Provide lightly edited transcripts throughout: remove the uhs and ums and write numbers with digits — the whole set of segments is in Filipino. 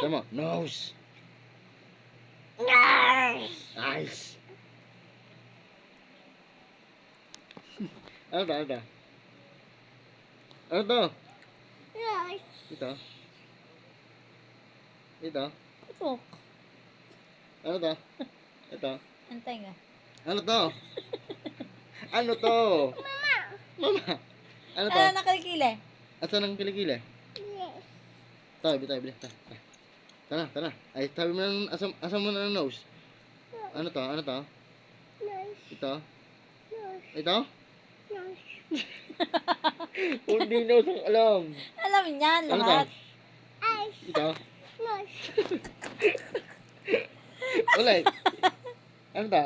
Tama, nose. Nice. Ano to? Ano to? Ano to? Ito. Ito. Putok. Ano to? Ito. Ang tenga. Ano to? Ano to? Mama. Ano to? Ano nakilikili? Asan ang kilikili? Tayo, tayo, bili. Tara, tara. Ay, tabi mo ng asam mo na ng nose. Ano to? Ano to? Ito? Ito? Hindi nose ang alam. Alam niyan Ano to? lahat. Ito? Ulit. Ano to?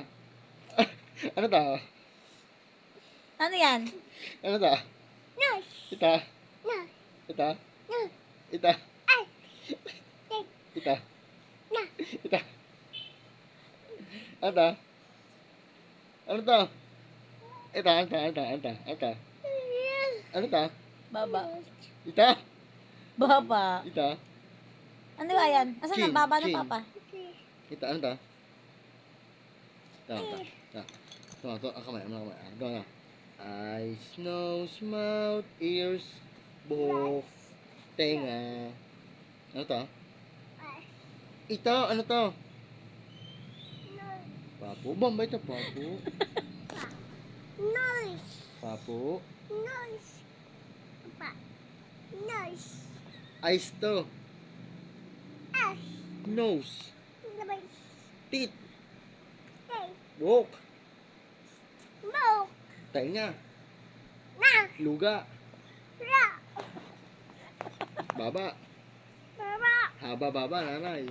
Ano to? Ano yan? Ano to? Ito? Ito? Ito? Ito? Ito? Ano to? Ano to? Ito, ano to? Ano to? Ano to? Ano to? Ano to? Baba. Ito? Baba. Ito? Ano ba yan? Asan Chin, ang baba ng chin. papa? Ito, ano to? Ito, ito. Ito. Ito, ang kamay, ang kamay. Ito, ito. Eyes, nose, mouth, ears, buhok, tenga. Ano to? Ito, ano to? Papo, bambay to, papo. Papo. Eyes to. Nose. Teeth. Buhok. Tenga. Luga. Baba. Haba, baba, nanay.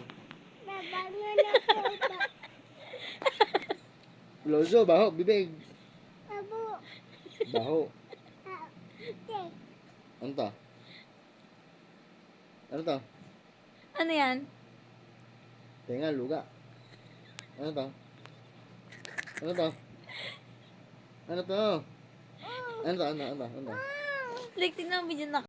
Lozo, baho, bibig. Baho. Ano to? Ano to? Ano yan? Tenga, luga. Ano to? Ano to? Ano to? Ano to? Ano to? Ano to? Like, tingnan mo video na